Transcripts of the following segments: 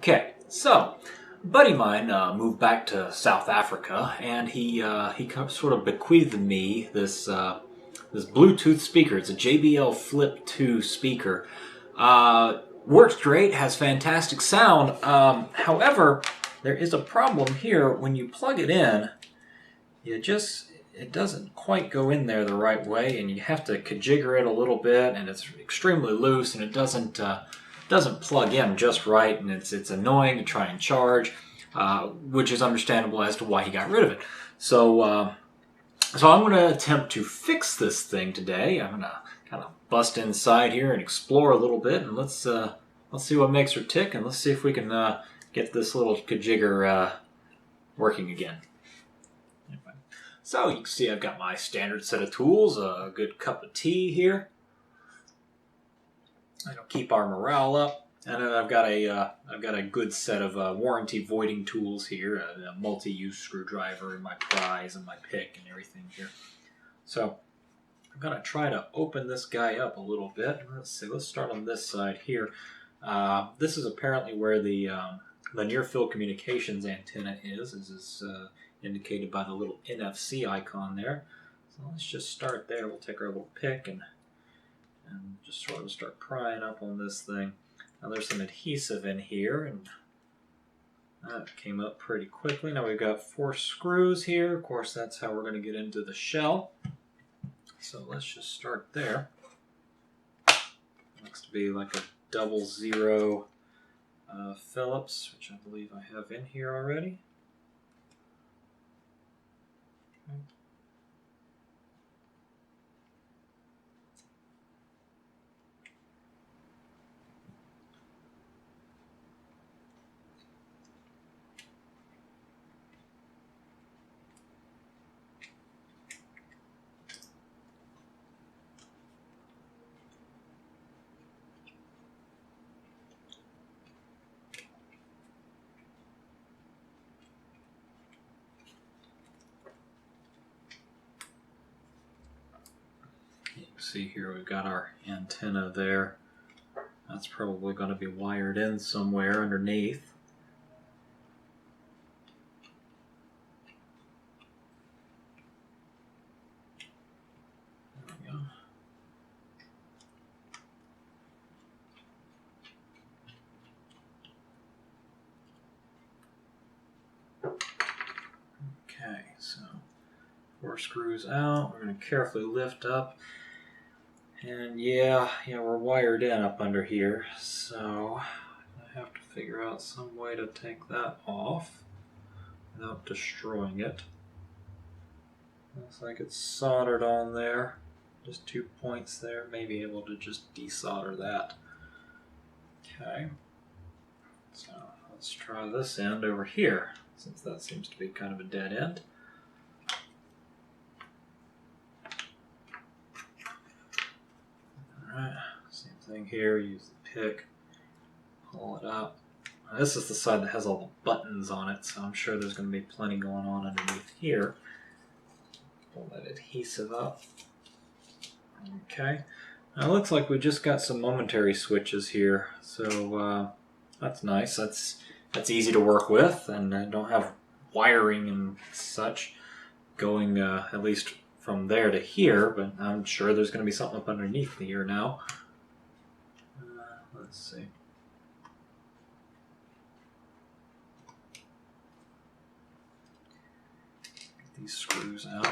Okay, so a buddy of mine moved back to South Africa, and he sort of bequeathed me this Bluetooth speaker. It's a JBL Flip 2 speaker. Works great, has fantastic sound. However, there is a problem here when you plug it in. It doesn't quite go in there the right way, and you have to kajigger it a little bit, and it's extremely loose, and it doesn't plug in just right, and it's annoying to try and charge, which is understandable as to why he got rid of it. So I'm going to attempt to fix this thing today. I'm going to kind of bust inside here and explore a little bit, and let's see what makes her tick, and let's see if we can get this little kajigger working again. So you can see I've got my standard set of tools, a good cup of tea here. It'll keep our morale up, and then I've got a good set of warranty voiding tools here, a multi-use screwdriver, and my prise, and my pick, and everything here. So I'm gonna try to open this guy up a little bit. Let's see. Let's start on this side here. This is apparently where the near-field communications antenna is indicated by the little NFC icon there. So let's just start there. We'll take our little pick and just sort of start prying up on this thing. Now there's some adhesive in here, and that came up pretty quickly. Now we've got 4 screws here. Of course, that's how we're going to get into the shell. So let's just start there. Looks to be like a 00 Phillips, which I believe I have in here already. See here, we've got our antenna there. That's probably going to be wired in somewhere underneath. There we go. Okay, so 4 screws out. We're going to carefully lift up. And yeah, we're wired in up under here, so I have to figure out some way to take that off without destroying it. Looks like it's soldered on there, just 2 points there. May be able to just desolder that. Okay, so let's try this end over here, since that seems to be kind of a dead end. Alright, same thing here, use the pick, pull it up. Now, this is the side that has all the buttons on it, so I'm sure there's going to be plenty going on underneath here. Pull that adhesive up. Okay, now it looks like we just got some momentary switches here, so that's nice. That's easy to work with, and I don't have wiring and such going at least from there to here, but I'm sure there's going to be something up underneath here now. Let's see. Get these screws out.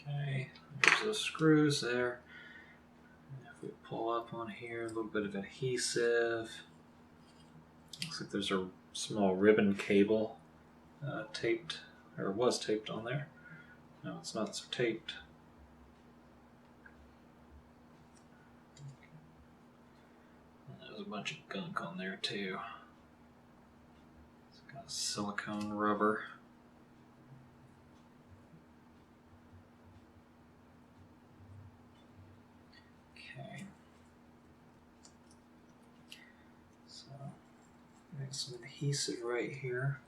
Okay, there's those screws there. If we pull up on here, a little bit of adhesive. Looks like there's a small ribbon cable taped, or was taped on there. No, it's not so taped. bunch of gunk on there too. It's got silicone rubber. Okay. So, got some adhesive right here.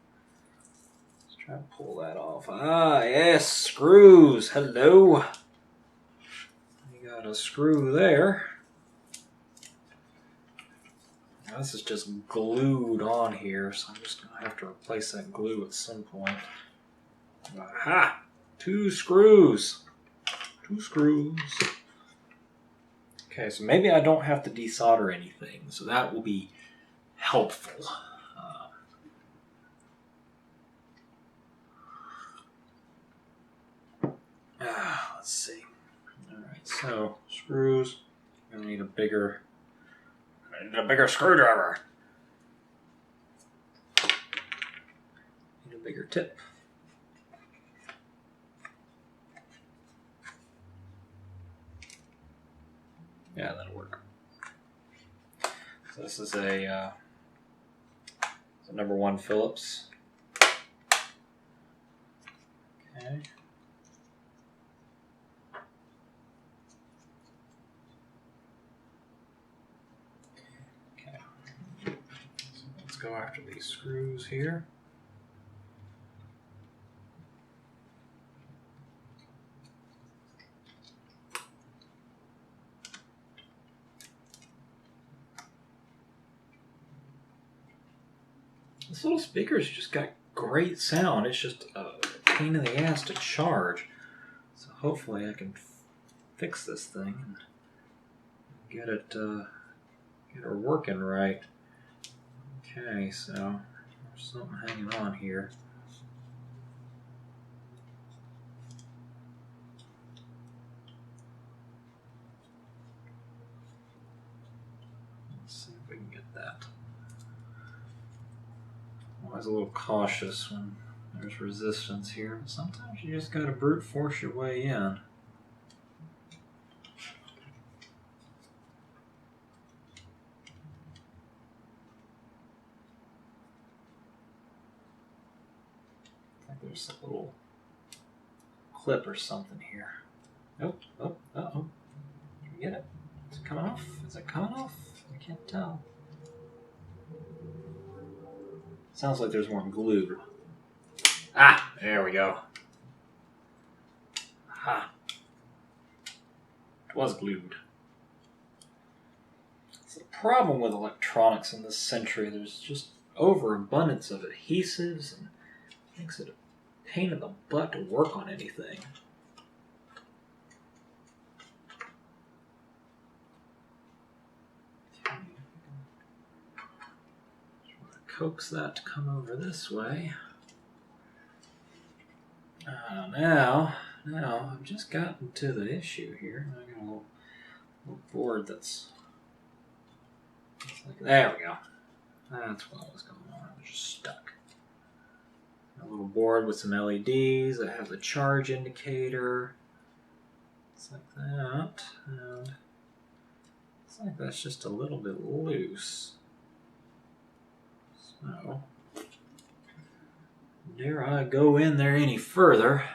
Let's try to pull that off. Ah, yes, screws. Hello. You got a screw there. Now this is just glued on here, so I'm just going to have to replace that glue at some point. Aha! 2 screws. 2 screws. Okay, so maybe I don't have to desolder anything, so that will be helpful. Let's see. Alright, so screws. I'm going to need a bigger screwdriver. Need a bigger tip. Yeah, that'll work. So this is a number 1 Phillips. Okay. Go after these screws here. This little speaker's just got great sound. It's just a pain in the ass to charge. So hopefully I can fix this thing and get it working right. Okay, so there's something hanging on here. Let's see if we can get that. I'm always a little cautious when there's resistance here, but sometimes you just gotta brute force your way in. There's a little clip or something here. Oh, uh-oh. Did you get it? Is it coming off? Is it coming off? I can't tell. Sounds like there's more glue. Ah, there we go. Aha. It was glued. It's the problem with electronics in this century. There's just overabundance of adhesives and makes it a pain in the butt to work on anything. Okay. Just want to coax that to come over this way. Now I've just gotten to the issue here. I got a little board that's like, there we go. That's what was going on. I was just stuck. A little board with some LEDs that have the charge indicator. It's like that, and it's like that's just a little bit loose. So, dare I go in there any further?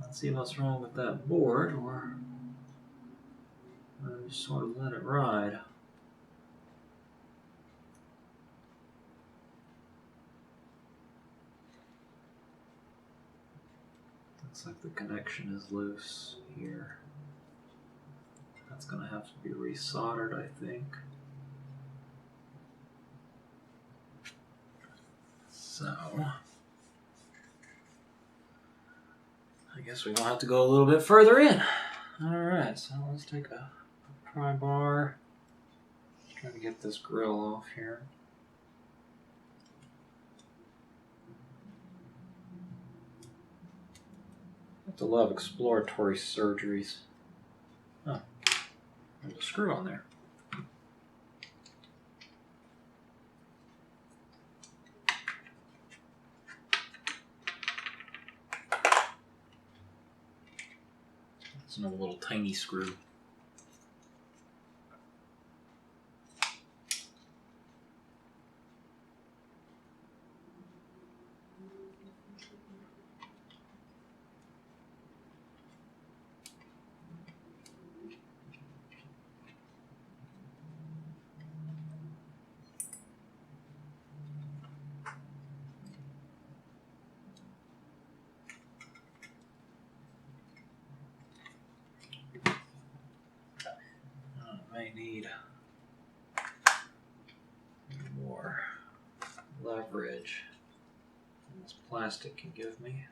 Let's see what's wrong with that board, or I just sort of let it ride. Looks like the connection is loose here. That's going to have to be resoldered, I think. So, I guess we're going to have to go a little bit further in. Alright, so let's take a pry bar. Try to get this grill off here. I have to love exploratory surgeries. Oh, there's a screw on there. It's another little tiny screw. need more leverage than this plastic can give me.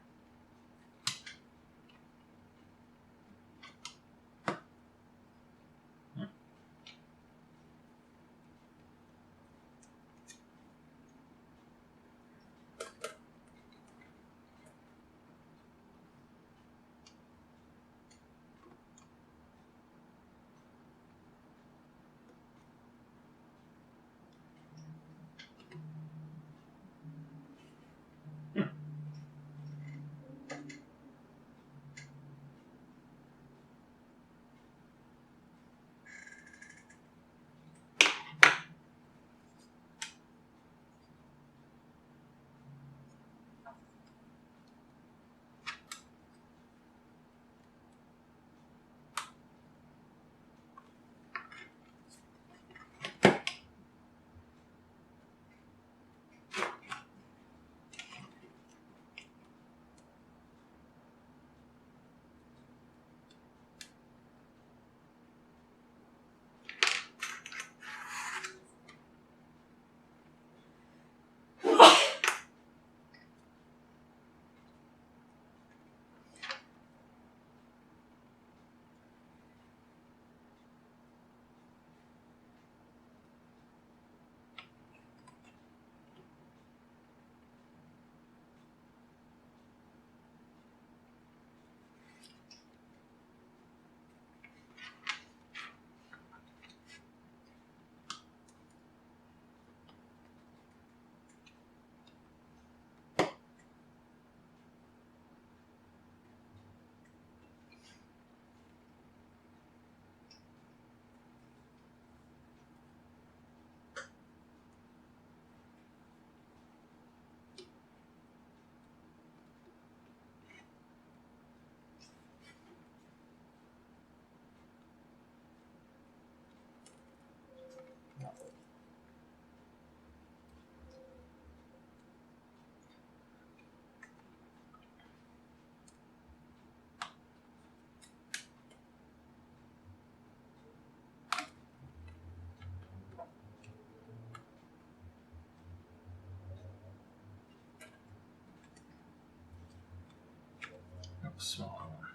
Small one.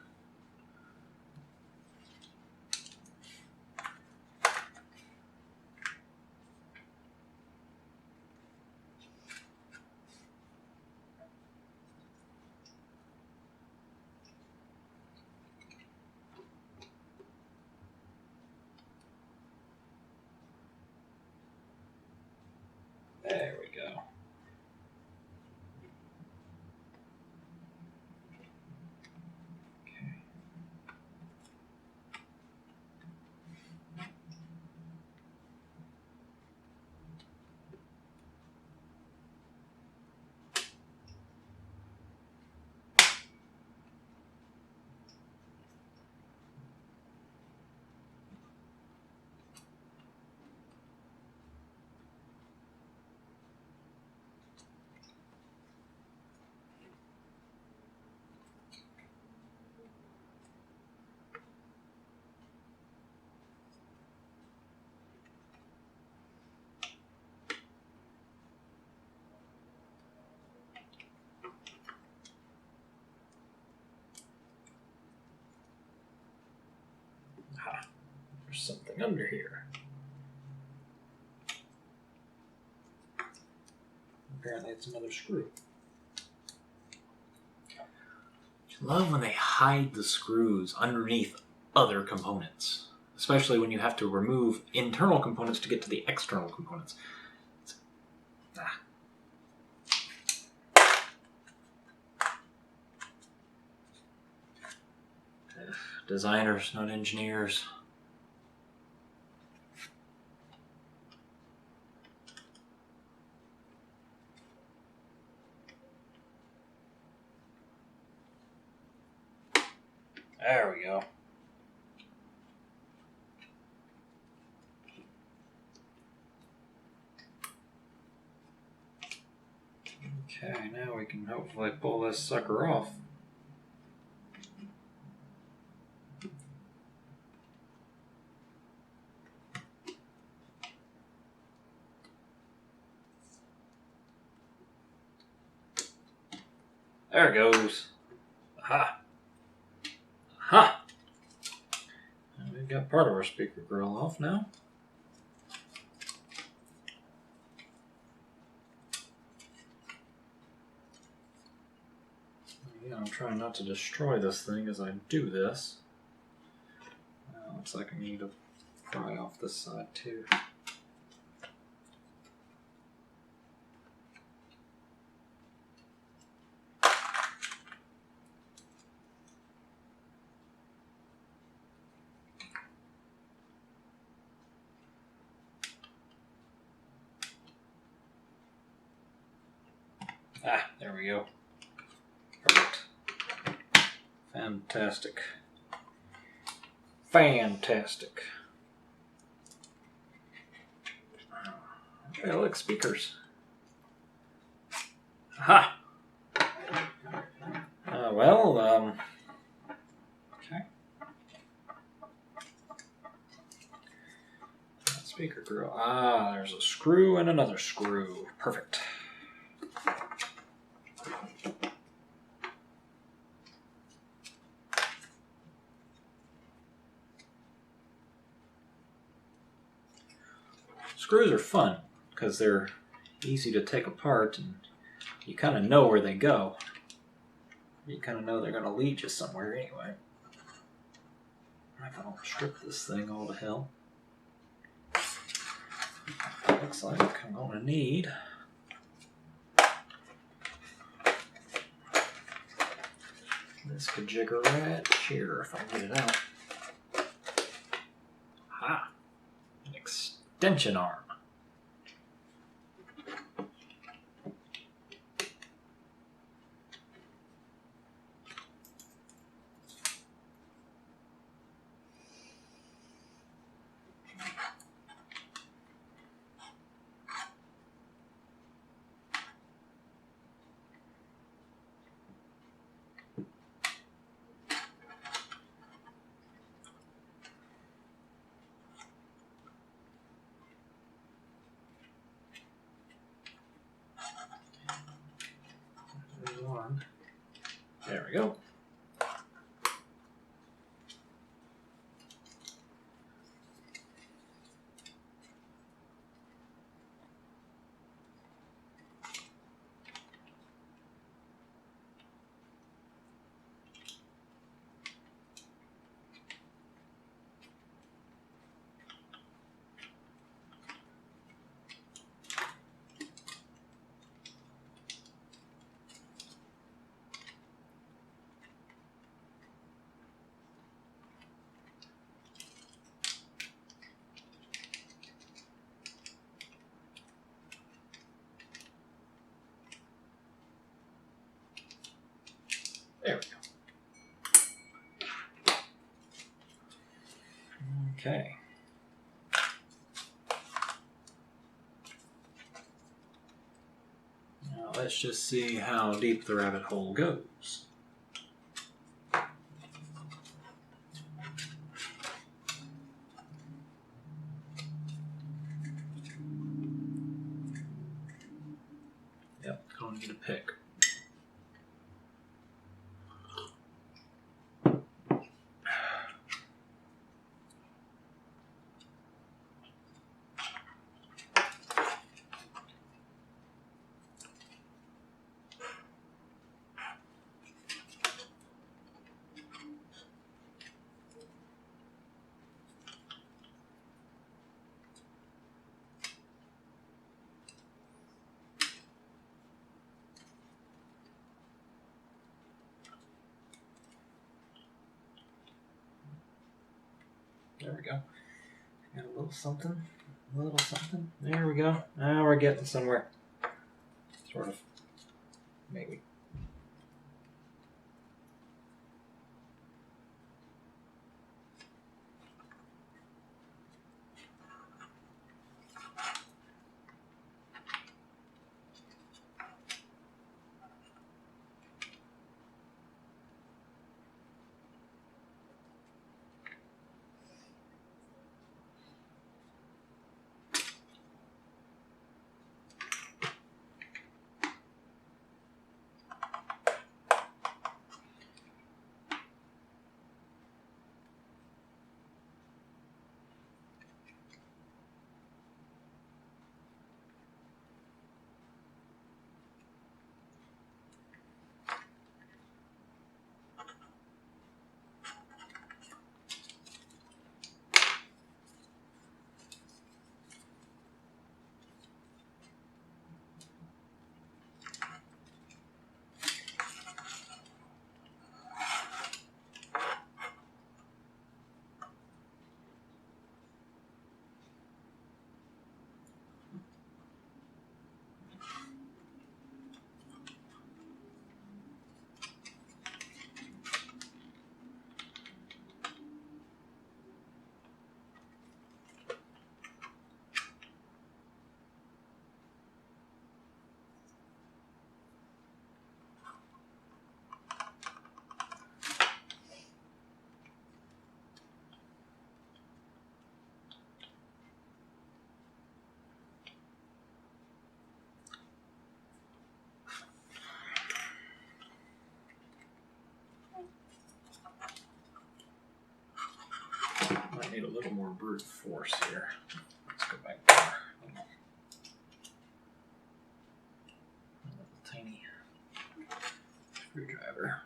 There we go. Ah, there's something under here. Apparently it's another screw. I love when they hide the screws underneath other components, especially when you have to remove internal components to get to the external components. Designers, not engineers. There we go. Okay, now we can hopefully pull this sucker off. There it goes. Aha. Aha. And we've got part of our speaker grill off now. Yeah, I'm trying not to destroy this thing as I do this. Looks like I need to pry off this side too. Ah, there we go. Perfect. Fantastic. Fantastic. Hey, look, speakers. Aha! Okay. Speaker grill. Ah, there's a screw and another screw. Perfect. Screws are fun because they're easy to take apart and you kind of know where they go. You kind of know they're going to lead you somewhere anyway. I'll strip this thing all to hell. Looks like I'm going to need this kajigger right here if I can get it out. Ha! An extension arm. One. There we go. There we go. Okay. Now let's just see how deep the rabbit hole goes. Yep, going to get a pick. There we go. Got a little something, a little something. There we go. Now we're getting somewhere. Sort of. Maybe. Might need a little more brute force here. Let's go back there. A little tiny screwdriver.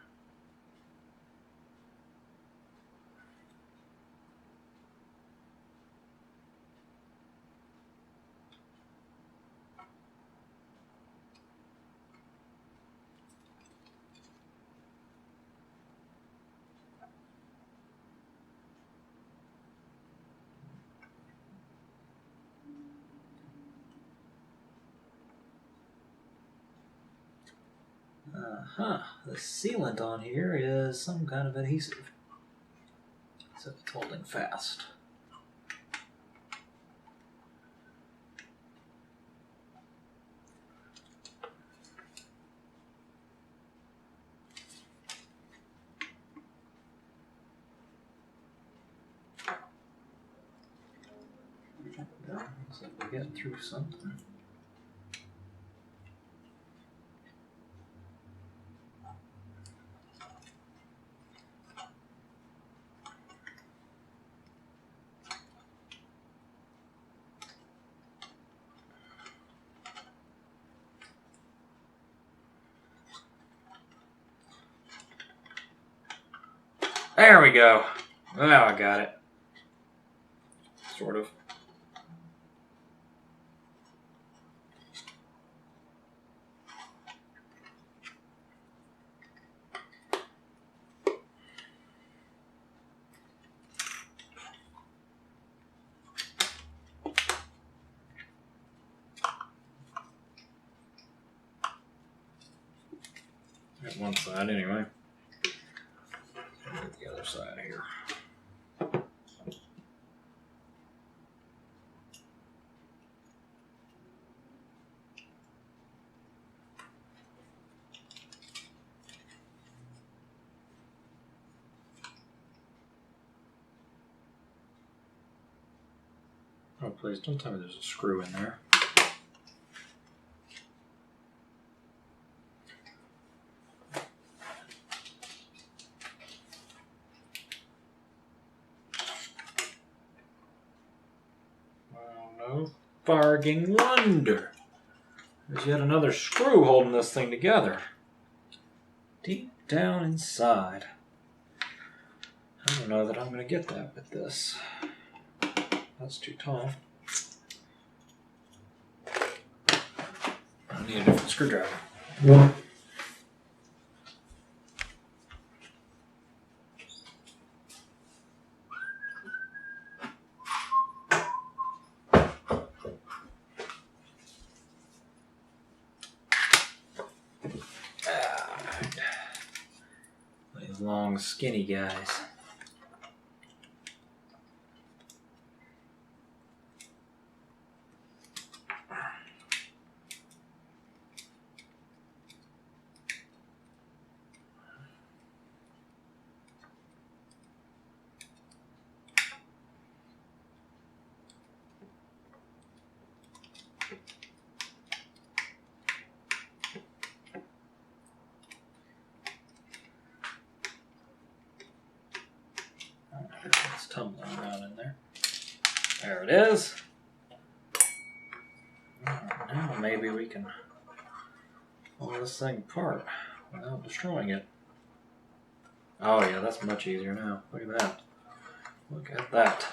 The sealant on here is some kind of adhesive. So it's holding fast. Looks like we're getting through something. There we go. Now I got it. Sort of. Got one side anyway. Get the other side here. Oh, please don't tell me there's a screw in there. No barging wonder. There's yet another screw holding this thing together. Deep down inside. I don't know that I'm going to get that with this. That's too tall. I need a different screwdriver. These long, skinny guys. It's tumbling around in there. There it is. Now maybe we can pull this thing apart without destroying it. Oh yeah, that's much easier now. Look at that. Look at that.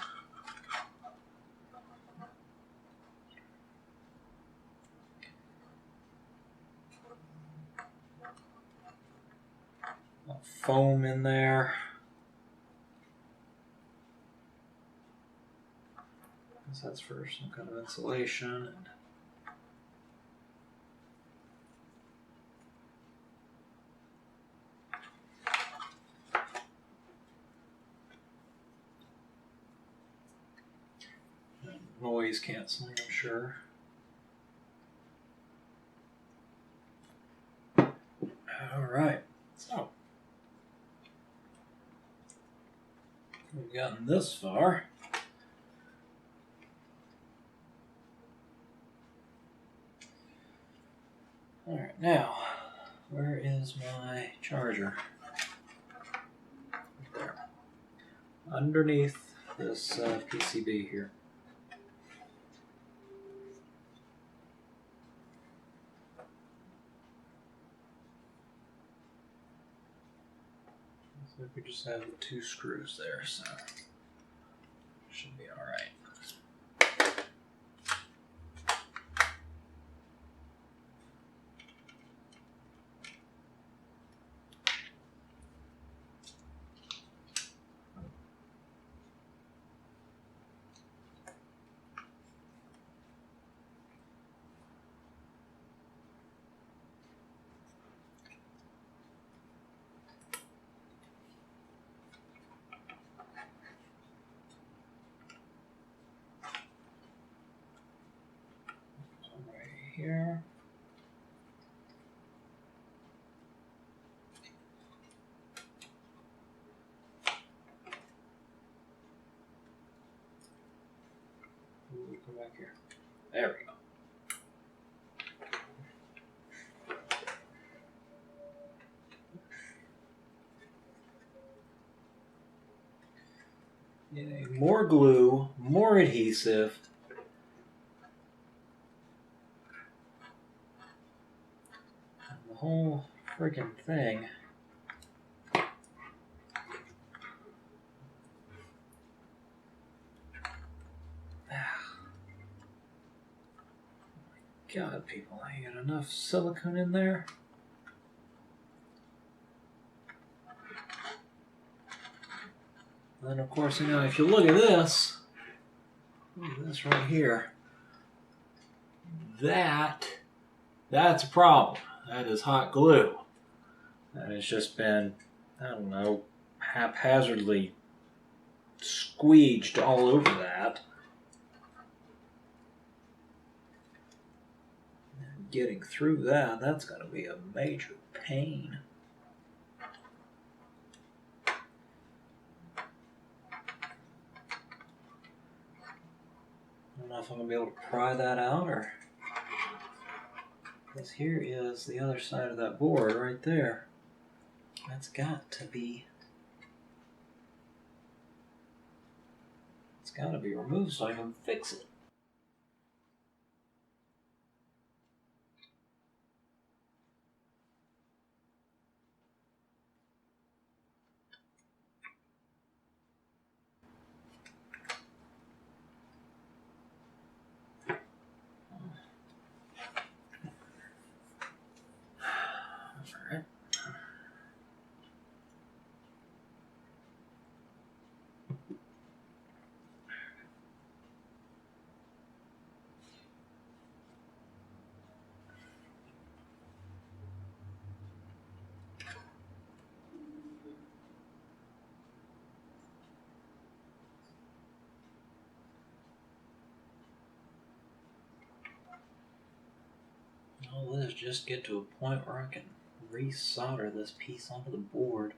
Foam in there. That's for some kind of insulation. And noise canceling, I'm sure. All right, so we've gotten this far. All right, now, where is my charger? Right there. Underneath this PCB here. So we just have the 2 screws there, so should be all right. Here. Ooh, come back here. There we go. Yay, more glue, more adhesive. The whole freaking thing. God, people, I got enough silicone in there. And then, of course, you know, if you look at this right here, that's a problem. That is hot glue. That has just been, I don't know, haphazardly squeeged all over that. And getting through that's going to be a major pain. I don't know if I'm going to be able to pry that out, or... Because here is the other side of that board right there. That's got to be... It's got to be removed so I can fix it. Alright. All this just get to a point where I can resolder this piece onto the board.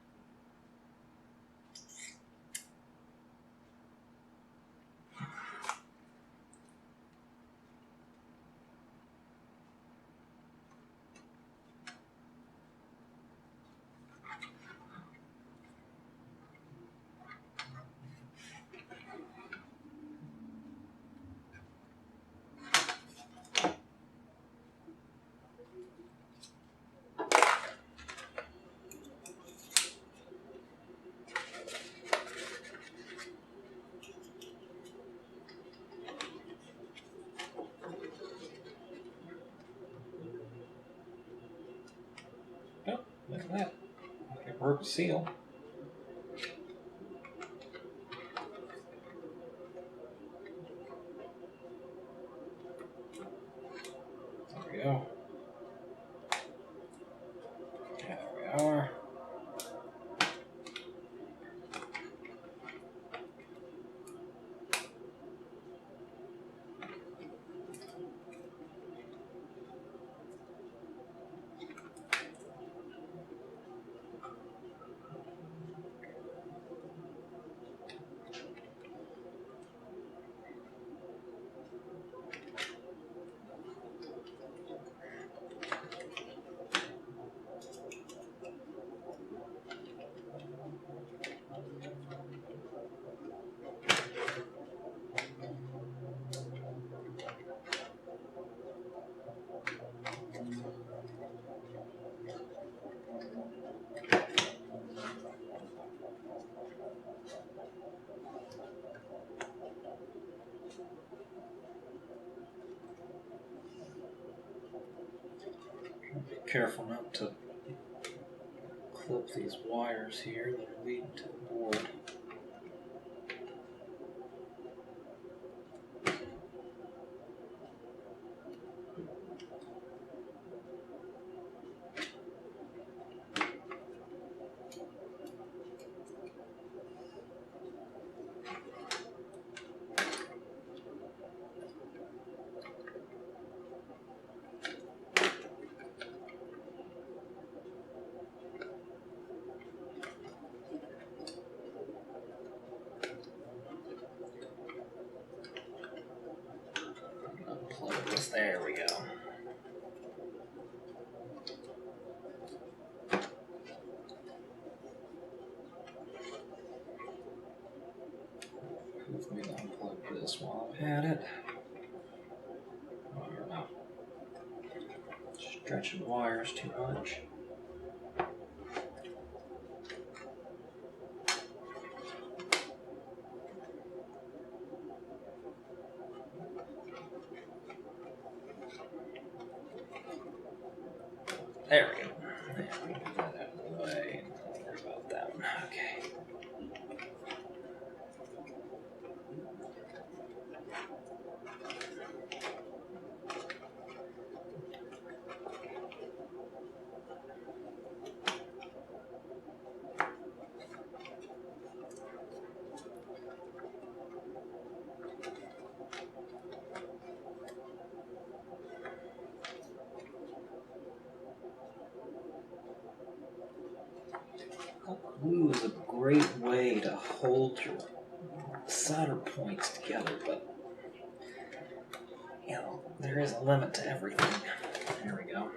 Oh, look at that. It broke the seal. There we go. There we are. Be careful not to clip these wires here that are leading to the board. Unplug this. There we go. Let me unplug this while I've had it. Oh, you're not stretching wires too much. There we go. There, we can get that out of the way. Don't worry about that one. Okay. Glue is a great way to hold your solder points together, but you know, there is a limit to everything. There we go.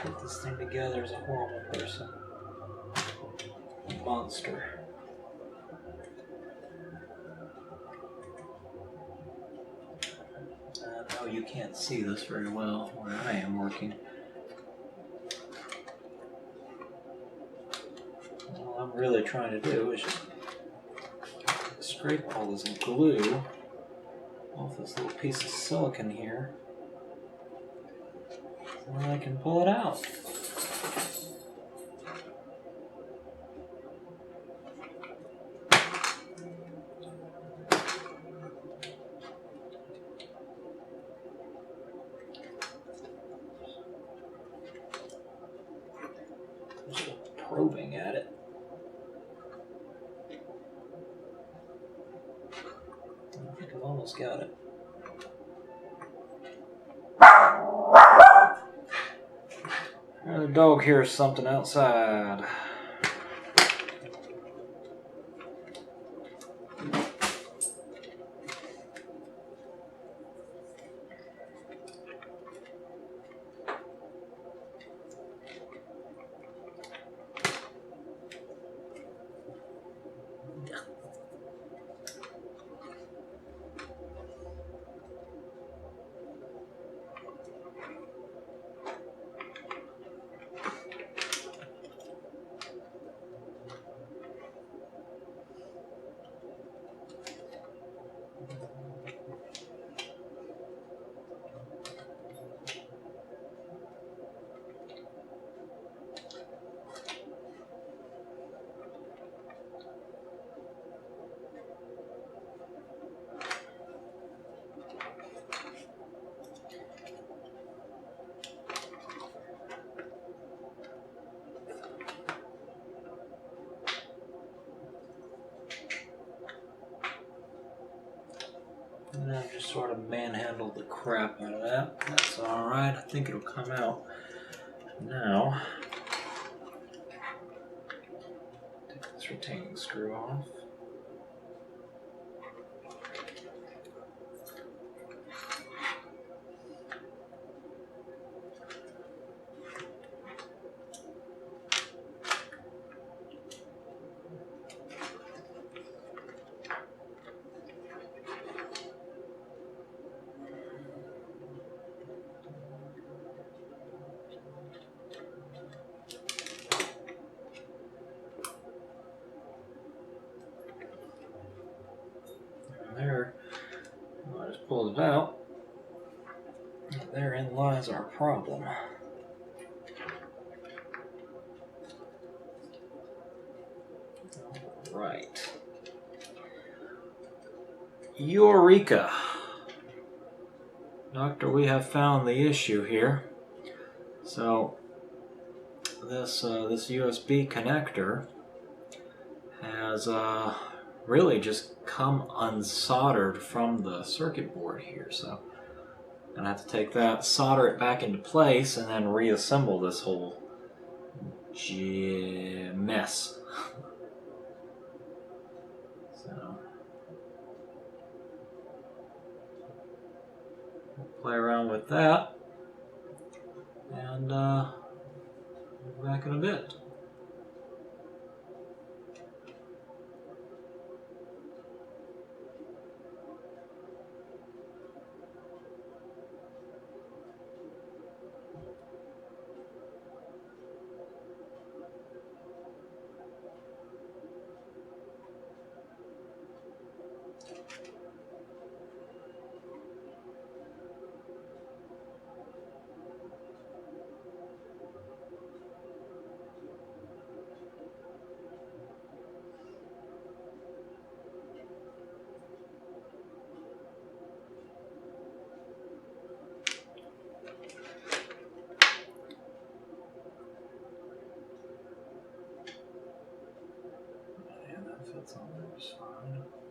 Put this thing together as a horrible person. Monster. No, you can't see this very well where I am working. I'm really trying to do is just scrape all this glue off this little piece of silicone here, so then I can pull it out. Just probing at it. I think I've almost got it. The dog hears something outside. And I've just sort of manhandled the crap out of that. That's alright. I think it'll come out now. Take this retaining screw off. There, I just pulled it out. Therein lies our problem. Right. Eureka! Doctor, we have found the issue here. So, this USB connector has really just come unsoldered from the circuit board here. So, I'm gonna have to take that, solder it back into place, and then reassemble this whole mess. So, we'll play around with that, and we'll be back in a bit. Yeah, that fits on there just fine.